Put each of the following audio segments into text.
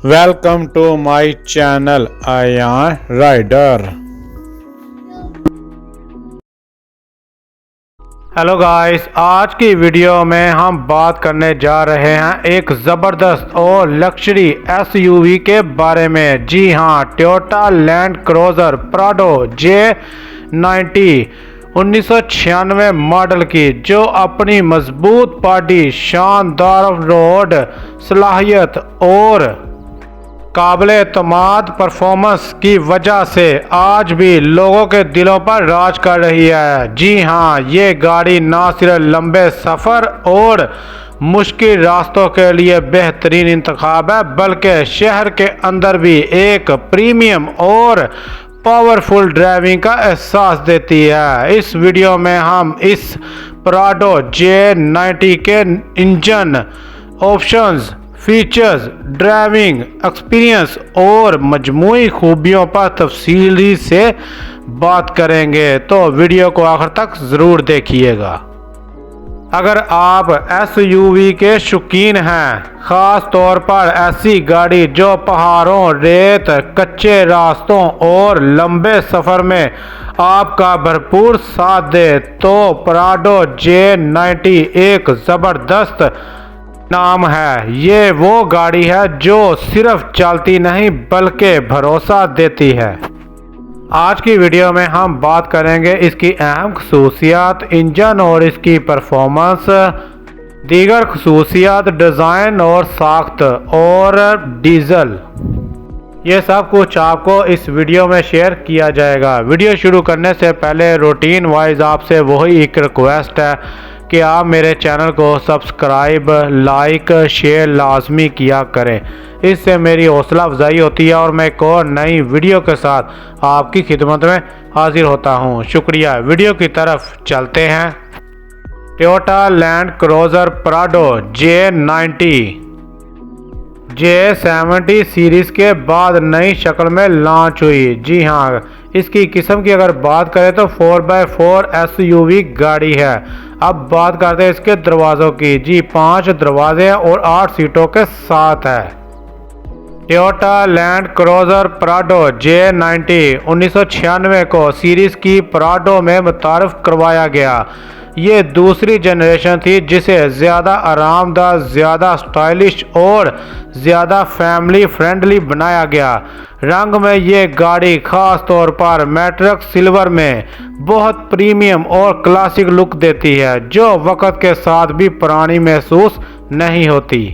Welcome to my channel Aayan Rider. Hello guys, आज की video में हम बात करने जा रहे हैं एक ज़बरदस्त और लग्जरी एसयूवी के बारे में। जी हां, Toyota land cruiser Prado J90 1996 model की, जो अपनी मजबूत बॉडी, शानदार रोड सलाहियत और काबिल-एतमाद परफॉर्मेंस की वजह से आज भी लोगों के दिलों पर राज कर रही है। जी हां, ये गाड़ी ना सिर्फ लंबे सफ़र और मुश्किल रास्तों के लिए बेहतरीन इंतखाब है, बल्कि शहर के अंदर भी एक प्रीमियम और पावरफुल ड्राइविंग का एहसास देती है। इस वीडियो में हम इस प्राडो J90 के engine, options, features, driving experience और मजमूई खूबियों पर तफसीली से बात करेंगे, तो वीडियो को आखिर तक ज़रूर देखिएगा। अगर आप एसयूवी के शौकीन हैं, ख़ास तौर पर ऐसी गाड़ी जो पहाड़ों, रेत, कच्चे रास्तों और लंबे सफ़र में आपका भरपूर साथ दे, तो प्राडो J90 एक ज़बरदस्त नाम है। ये वो गाड़ी है जो सिर्फ चलती नहीं बल्कि भरोसा देती है। आज की वीडियो में हम बात करेंगे इसकी अहम खसूसियात, इंजन और इसकी परफॉर्मेंस, दीगर खसूसियात, डिज़ाइन और साख्त और डीजल। ये सब कुछ आपको इस वीडियो में शेयर किया जाएगा। वीडियो शुरू करने से पहले रूटीन वाइज आपसे वही एक रिक्वेस्ट है कि आप मेरे चैनल को सब्सक्राइब, लाइक, शेयर लाजमी किया करें। इससे मेरी हौसला अफजाई होती है और मैं एक और नई वीडियो के साथ आपकी खिदमत में हाजिर होता हूं। शुक्रिया। वीडियो की तरफ चलते हैं। Toyota land cruiser Prado J90 J70 series के बाद नई शक्ल में लॉन्च हुई। जी हाँ, इसकी किस्म की अगर बात करें तो 4x4 एसयूवी गाड़ी है। अब बात करते हैं इसके दरवाज़ों की। जी, 5 दरवाजे और 8 सीटों के साथ है। Toyota land cruiser Prado J90 1996 को सीरीज़ की प्राडो में मुतारफ़ करवाया गया। ये दूसरी जनरेशन थी जिसे ज़्यादा आरामदायक, ज़्यादा स्टाइलिश और ज़्यादा फैमिली फ्रेंडली बनाया गया। रंग में ये गाड़ी ख़ास तौर पर मैट्रिक सिल्वर में बहुत प्रीमियम और क्लासिक लुक देती है, जो वक्त के साथ भी पुरानी महसूस नहीं होती।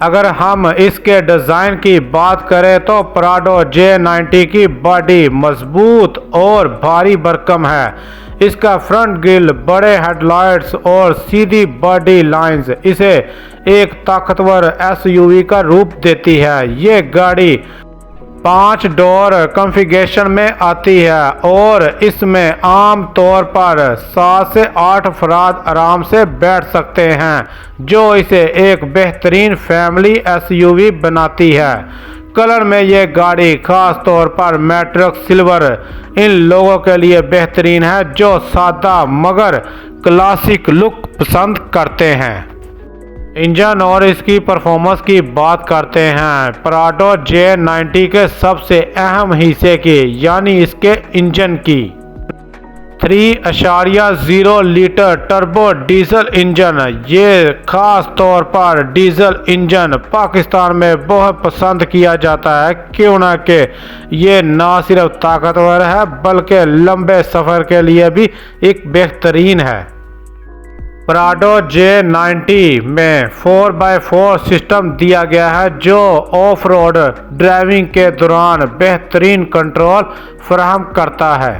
अगर हम इसके डिज़ाइन की बात करें तो प्राडो J90 की बॉडी मजबूत और भारी भरकम है। इसका फ्रंट ग्रिल, बड़े हेडलाइट्स और सीधी बॉडी लाइंस इसे एक ताकतवर एसयूवी का रूप देती है। ये गाड़ी 5 डोर कॉन्फ़िगरेशन में आती है और इसमें आम तौर पर 7 से 8 अफराद आराम से बैठ सकते हैं, जो इसे एक बेहतरीन फैमिली एसयूवी बनाती है। कलर में ये गाड़ी खास तौर पर मैट्रिक सिल्वर इन लोगों के लिए बेहतरीन है जो सादा मगर क्लासिक लुक पसंद करते हैं। इंजन और इसकी परफॉर्मेंस की बात करते हैं। प्राडो J90 के सबसे अहम हिस्से की, यानी इसके इंजन की 3.0 लीटर टर्बो डीजल इंजन। ये खास तौर पर डीजल इंजन पाकिस्तान में बहुत पसंद किया जाता है, क्यों ना कि ये ना सिर्फ ताकतवर है बल्कि लंबे सफ़र के लिए भी एक बेहतरीन है। प्राडो J90 में 4x4 सिस्टम दिया गया है, जो ऑफ रोड ड्राइविंग के दौरान बेहतरीन कंट्रोल फराहम करता है।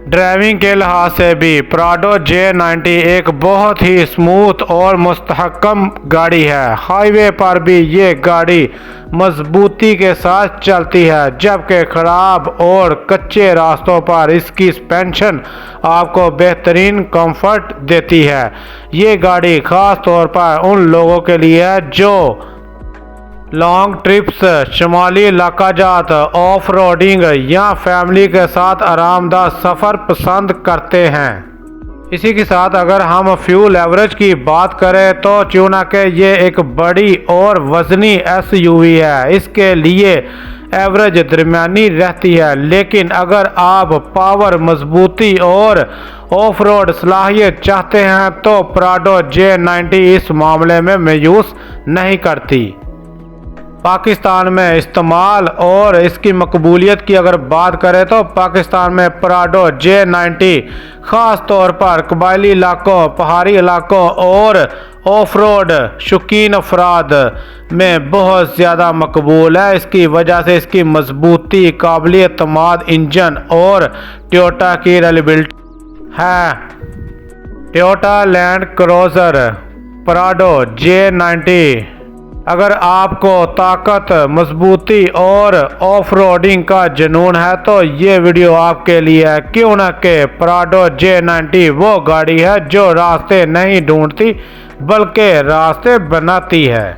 ड्राइविंग के लिहाज से भी प्राडो J90 एक बहुत ही स्मूथ और मुस्तहकम गाड़ी है। हाईवे पर भी ये गाड़ी मजबूती के साथ चलती है, जबकि ख़राब और कच्चे रास्तों पर इसकी सस्पेंशन आपको बेहतरीन कंफर्ट देती है। ये गाड़ी ख़ास तौर पर उन लोगों के लिए है जो लॉन्ग ट्रिप्स, शुमाली इलाका जात, ऑफ रोडिंग या फैमिली के साथ आरामदायक सफ़र पसंद करते हैं। इसी के साथ अगर हम फ्यूल एवरेज की बात करें तो च्यूनाक ये एक बड़ी और वजनी एसयूवी है। इसके लिए एवरेज दरमियानी रहती है, लेकिन अगर आप पावर, मजबूती और ऑफ रोड सलाहियत चाहते हैं तो प्राडो J90 इस मामले में मायूस नहीं करती। पाकिस्तान में इस्तेमाल और इसकी मकबूलियत की अगर बात करें तो पाकिस्तान में प्राडो J90 ख़ास तौर पर कबायली इलाकों, पहाड़ी इलाकों और ऑफ रोड शौकीन अफराद में बहुत ज़्यादा मकबूल है। इसकी वजह से इसकी मजबूती, काबिल एतमाद इंजन और टोयोटा की रिलायबिलिटी है। Toyota land cruiser Prado J90, अगर आपको ताकत, मजबूती और ऑफ रोडिंग का जुनून है तो ये वीडियो आपके लिए है। क्यों ना कि प्राडो J90 वो गाड़ी है जो रास्ते नहीं ढूंढती बल्कि रास्ते बनाती है।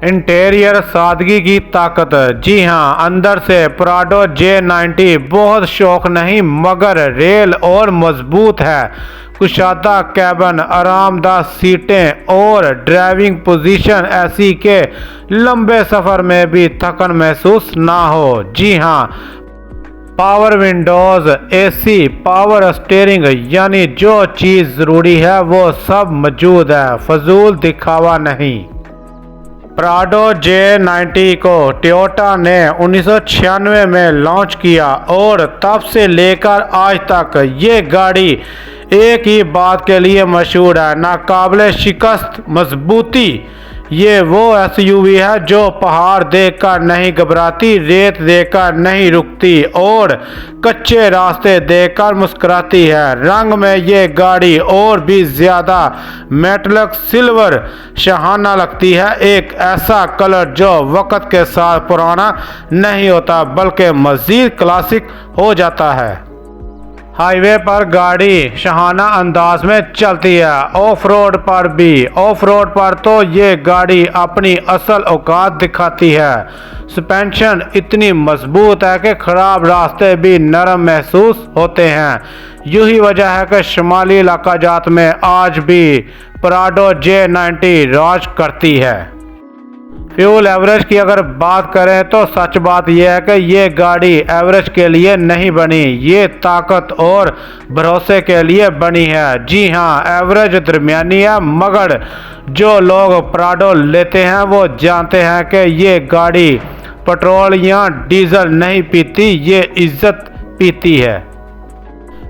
इंटीरियर सादगी की ताकत, जी हाँ, अंदर से प्राडो J90 बहुत शौक नहीं मगर रेल और मजबूत है। कुशादा कैबन, आरामदायक सीटें और ड्राइविंग पोजीशन ऐसी के लंबे सफ़र में भी थकन महसूस ना हो। जी हाँ, power Windows, AC, power steering, यानी जो चीज़ ज़रूरी है वो सब मौजूद है, फजूल दिखावा नहीं। प्राडो J90 को टोयोटा ने 1996 में लॉन्च किया और तब से लेकर आज तक ये गाड़ी एक ही बात के लिए मशहूर है, नाकाबिले शिकस्त मजबूती। ये वो एसयूवी है जो पहाड़ देखकर नहीं घबराती, रेत देखकर नहीं रुकती और कच्चे रास्ते देखकर मुस्कुराती है। रंग में ये गाड़ी और भी ज़्यादा मेटलिक सिल्वर शाहाना लगती है, एक ऐसा कलर जो वक्त के साथ पुराना नहीं होता बल्कि मज़ीद क्लासिक हो जाता है। हाईवे पर गाड़ी शाहाना अंदाज में चलती है, ऑफ रोड पर भी। ऑफ रोड पर तो ये गाड़ी अपनी असल औकात दिखाती है। सस्पेंशन इतनी मजबूत है कि ख़राब रास्ते भी नरम महसूस होते हैं। यही वजह है कि शुमाली इलाका जात में आज भी प्राडो J90 राज करती है। फ्यूल एवरेज की अगर बात करें तो सच बात यह है कि ये गाड़ी एवरेज के लिए नहीं बनी, ये ताकत और भरोसे के लिए बनी है। जी हाँ, एवरेज दरमियानी है मगर जो लोग प्राडो लेते हैं वो जानते हैं कि ये गाड़ी पेट्रोल या डीजल नहीं पीती, ये इज्जत पीती है।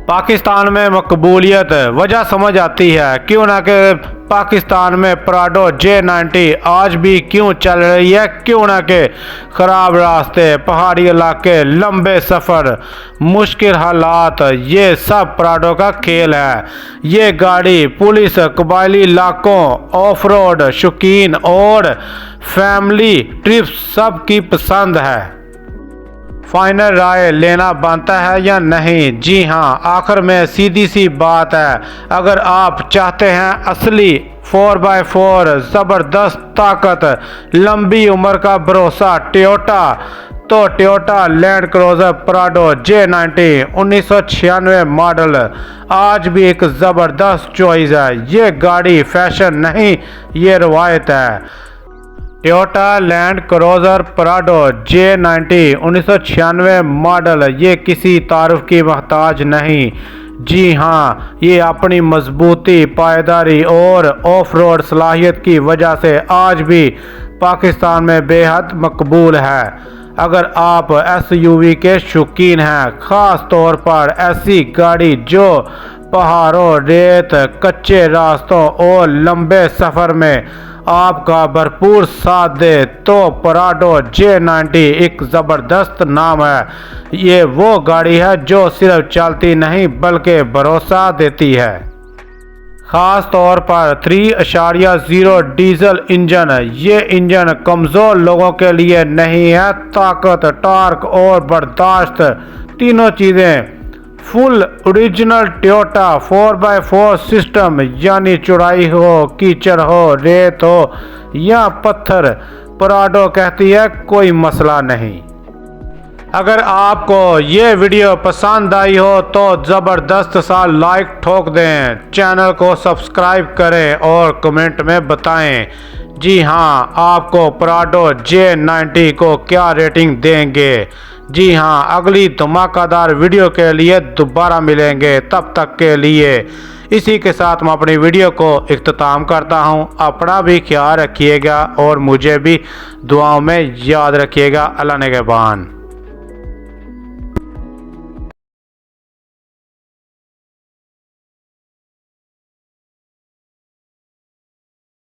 पाकिस्तान में मकबूलियत वजह समझ आती है, क्यों ना कि पाकिस्तान में प्राडो J90 आज भी क्यों चल रही है। क्यों ना कि ख़राब रास्ते, पहाड़ी इलाके, लंबे सफ़र, मुश्किल हालात, ये सब प्राडो का खेल है। ये गाड़ी पुलिस, कबायली इलाकों, ऑफ रोड शौकीन और फैमिली ट्रिप्स सब की पसंद है। फाइनल राय लेना बनता है या नहीं। जी हाँ, आखिर में सीधी सी बात है, अगर आप चाहते हैं असली 4x4 ज़बरदस्त ताकत, लंबी उम्र का भरोसा टोयोटा, तो Toyota land cruiser Prado J90 1996 model आज भी एक ज़बरदस्त चॉइस है। ये गाड़ी फैशन नहीं, ये रवायत है। Toyota land cruiser Prado J90 1996 model ये किसी तारुफ की मोहताज नहीं। जी हाँ, ये अपनी मजबूती, पायदारी और ऑफ रोड सलाहियत की वजह से आज भी पाकिस्तान में बेहद मकबूल है। अगर आप एसयूवी के शौकीन हैं, ख़ास तौर पर ऐसी गाड़ी जो पहाड़ों, रेत, कच्चे रास्तों और लंबे सफ़र में आपका भरपूर साथ दे, तो प्राडो J90 एक ज़बरदस्त नाम है। ये वो गाड़ी है जो सिर्फ चलती नहीं बल्कि भरोसा देती है। ख़ास तौर पर 3.0 डीजल इंजन, ये इंजन कमज़ोर लोगों के लिए नहीं है। ताकत, टॉर्क और बर्दाश्त तीनों चीज़ें full original Toyota 4x4 system, यानी चौड़ाई हो, कीचड़ हो, रेत हो या पत्थर, प्राडो कहती है कोई मसला नहीं। अगर आपको ये वीडियो पसंद आई हो तो ज़बरदस्त सा लाइक ठोक दें, चैनल को सब्सक्राइब करें और कमेंट में बताएं जी हाँ आपको प्राडो J90 को क्या रेटिंग देंगे। जी हाँ, अगली धमाकेदार वीडियो के लिए दोबारा मिलेंगे, तब तक के लिए इसी के साथ मैं अपनी वीडियो को इख्तिताम करता हूँ। अपना भी ख्याल रखिएगा और मुझे भी दुआओं में याद रखिएगा। अल्लाह निगहबान।